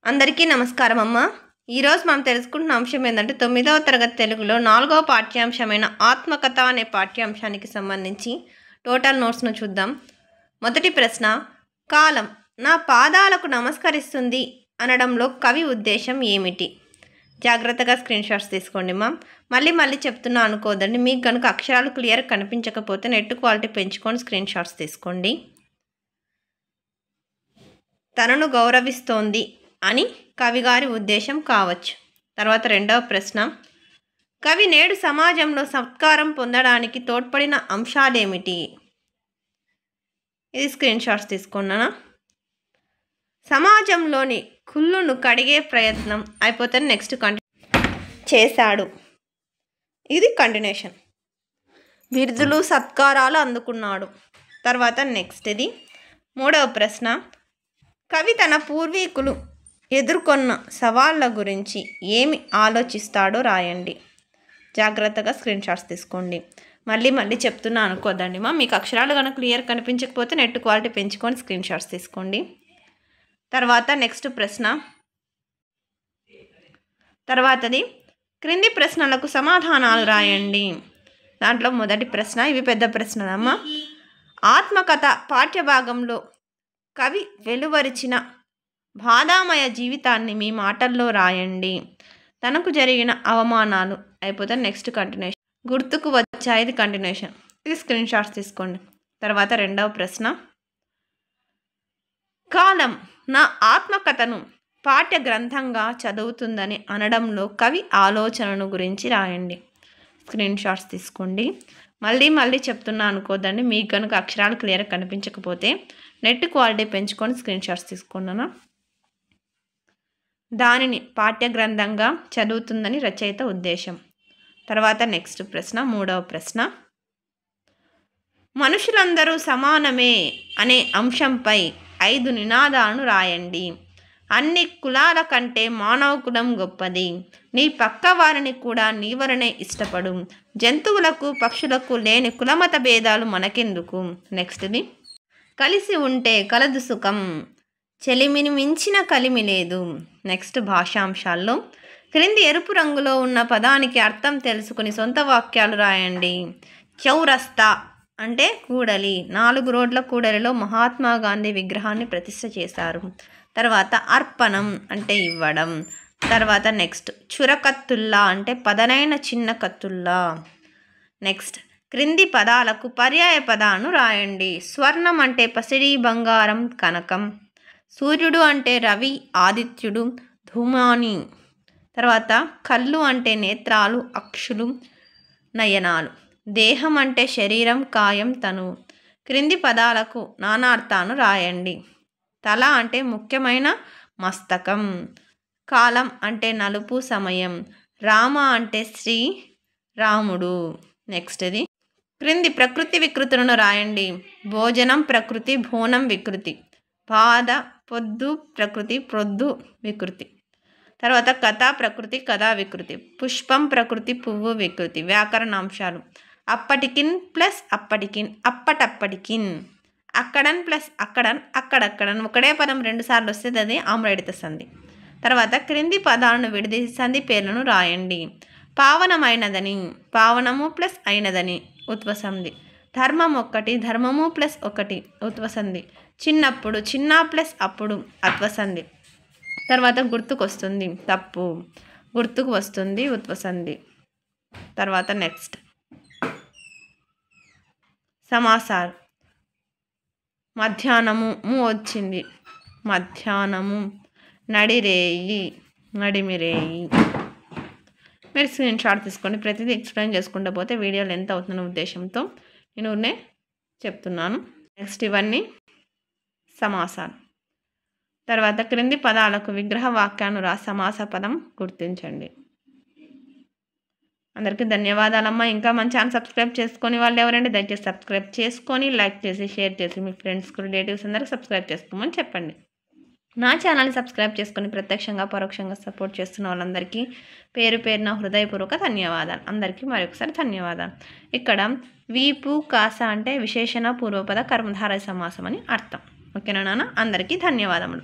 అందరికీ నమస్కారం అమ్మ. ఈరోజు మనం తెలుసుకుంటున్న అంశం ఏంటంటే 9వ తరగతి తెలుగులో 4వ పాఠ్యాంశమైన ఆత్మకథ అనే పాఠ్యాంశానికి సంబంధించి టోటల్ నోట్స్ను చూద్దాం. మొదటి ప్రశ్న, కాలం నా పాదాలకు నమస్కరిస్తుంది అనడంలో కవి ఉద్దేశం ఏమిటి? జాగ్రత్తగా స్క్రీన్ షాట్స్ తీసుకోండి మా. మళ్ళీ చెప్తున్నా అనుకోదండి. మీకు కనుక అక్షరాలు క్లియర్ కనిపించకపోతే నెట్ క్వాలిటీ పెంచుకొని స్క్రీన్ షాట్స్ తీసుకోండి. తనను గౌరవిస్తోంది అని కవిగారి ఉద్దేశం కావచ్చు. తర్వాత రెండవ ప్రశ్న, కవి నేడు సమాజంలో సత్కారం పొందడానికి తోడ్పడిన అంశాలేమిటి? ఇది స్క్రీన్ షాట్స్ తీసుకున్నానా. సమాజంలోని కుళ్ళును కడిగే ప్రయత్నం అయిపోతే నెక్స్ట్ చేశాడు. ఇది కంటిన్యూషన్. బిరుదులు సత్కారాలు అందుకున్నాడు. తర్వాత నెక్స్ట్ ఇది మూడవ ప్రశ్న, కవి తన పూర్వీకులు ఎదుర్కొన్న సవాళ్ళ గురించి ఏమి ఆలోచిస్తాడో రాయండి. జాగ్రత్తగా స్క్రీన్ షాట్స్ తీసుకోండి. మళ్ళీ చెప్తున్నా అనుకోదండి మా. మీకు అక్షరాలు కనుక క్లియర్ కనిపించకపోతే నెట్ క్వాలిటీ పెంచుకొని స్క్రీన్ షాట్స్ తీసుకోండి. తర్వాత నెక్స్ట్ ప్రశ్న, తర్వాతది క్రింది ప్రశ్నలకు సమాధానాలు రాయండి. దాంట్లో మొదటి ప్రశ్న, ఇవి పెద్ద ప్రశ్నలమ్మ. ఆత్మకథ పాఠ్యభాగంలో కవి వెలువరిచిన బాధామయ జీవితాన్ని మీ మాటల్లో రాయండి. తనకు జరిగిన అవమానాలు అయిపోతే నెక్స్ట్ కంటిన్యూషన్. గుర్తుకు వచ్చాయి, ఇది కంటిన్యూషన్. ఇది స్క్రీన్ షాట్స్ తీసుకోండి. తర్వాత రెండవ ప్రశ్న, కాలం నా ఆత్మకథను పాఠ్య గ్రంథంగా చదువుతుందని అనడంలో కవి ఆలోచనను గురించి రాయండి. స్క్రీన్ షాట్స్ తీసుకోండి. మళ్ళీ చెప్తున్నా అనుకోదండి. మీకు కనుక అక్షరాలు క్లియర్ కనిపించకపోతే నెట్ క్వాలిటీ పెంచుకొని స్క్రీన్ షాట్స్ తీసుకున్నాను. దానిని పాఠ్య గ్రంథంగా చదువుతుందని రచయిత ఉద్దేశం. తర్వాత నెక్స్ట్ ప్రశ్న, మూడవ ప్రశ్న, మనుషులందరూ సమానమే అనే అంశంపై 5 నినాదాలను రాయండి. అన్ని కులాల కంటే మానవ కులం గొప్పది. నీ పక్క వారిని కూడా నీ వలనే ఇష్టపడు. జంతువులకు పక్షులకు లేని కులమత భేదాలు మనకెందుకు? నెక్స్ట్ది, కలిసి ఉంటే కలదు సుఖం, చెలిమిని మించిన కలిమి లేదు. నెక్స్ట్ భాషాంశాల్లో క్రింది ఎరుపు రంగులో ఉన్న పదానికి అర్థం తెలుసుకుని సొంత వాక్యాలు రాయండి. చౌరస్తా అంటే కూడలి. 4 రోడ్ల కూడలిలో మహాత్మా గాంధీ విగ్రహాన్ని ప్రతిష్ఠ చేశారు. తర్వాత అర్పణం అంటే ఇవ్వడం. తర్వాత నెక్స్ట్ చురకత్తుల్లా అంటే పదనైన చిన్న కత్తుల్లా. నెక్స్ట్ క్రింది పదాలకు పర్యాయ పదాలను రాయండి. స్వర్ణం అంటే పసిడి, బంగారం, కనకం. సూర్యుడు అంటే రవి, ఆదిత్యుడు, ధూమాని. తర్వాత కళ్ళు అంటే నేత్రాలు, అక్షులు, నయనాలు. దేహం అంటే శరీరం, కాయం, తనువు. క్రింది పదాలకు నానార్థాన్ని రాయండి. తల అంటే ముఖ్యమైన మస్తకం. కాలం అంటే నలుపు, సమయం. రామ అంటే శ్రీ రాముడు. నెక్స్ట్ది క్రింది ప్రకృతి వికృతులను రాయండి. భోజనం ప్రకృతి, భోనం వికృతి. బాధ పొద్దు ప్రకృతి, ప్రొద్దు వికృతి. తర్వాత కథ ప్రకృతి, కథా వికృతి. పుష్పం ప్రకృతి, పువ్వు వికృతి. వ్యాకరణాంశాలు, అప్పటికిన్ ప్లస్ అప్పటికిన్, అప్పటప్పటికిన్. అక్కడన్ ప్లస్ అక్కడన్, అక్కడక్కడన్. ఒకటే పదం 2 సార్లు వస్తే అది ఆమ్రేడిత సంధి. తర్వాత క్రింది పదాలను విడదీసి సంధి పేర్లను రాయండి. పావనమైనదని, పావనము ప్లస్ అయినదని, ఉత్వసంధి. ధర్మం ఒకటి, ధర్మము ప్లస్ ఒకటి, ఉత్వసంధి. చిన్నప్పుడు, చిన్న ప్లస్ అప్పుడు, అత్వసంధి. తర్వాత గుర్తుకొస్తుంది, తప్పు. గుర్తుకు వస్తుంది, ఉత్వసంధి. తర్వాత నెక్స్ట్ సమాసాలు. మధ్యాహ్నము వచ్చింది, మధ్యాహ్నము. నడిరేయి, నడిమిరేయి. మీరు స్క్రీన్ షాట్ తీసుకోండి. ప్రతిదీ ఎక్స్ప్లెయిన్ చేసుకుంటూ పోతే వీడియో లెంత్ అవుతున్న ఉద్దేశంతో నేను చెప్తున్నాను. నెక్స్ట్ ఇవన్నీ సమాసాలు. తర్వాత క్రింది పదాలకు విగ్రహ వాక్యాన్ని రాసి సమాస పదం గుర్తించండి. అందరికీ ధన్యవాదాలమ్మా. ఇంకా మన ఛానల్ సబ్స్క్రైబ్ చేసుకొని వాళ్ళు ఎవరండి దయచేసి సబ్స్క్రైబ్ చేసుకొని లైక్ చేసి షేర్ చేసి మీ ఫ్రెండ్స్కి, రిలేటివ్స్ అందరికీ సబ్స్క్రైబ్ చేసుకోమని చెప్పండి. నా ఛానల్ని సబ్స్క్రైబ్ చేసుకొని ప్రత్యక్షంగా పరోక్షంగా సపోర్ట్ చేస్తున్న వాళ్ళందరికీ పేరు పేరున హృదయపూర్వక ధన్యవాదాలు. అందరికీ మరొకసారి ధన్యవాదాలు. ఇక్కడ వీపు కాస అంటే విశేషణ పూర్వపద కర్మధారయ సమాసం అని అర్థం. ఓకేనా నాన్న? అందరికీ ధన్యవాదములు.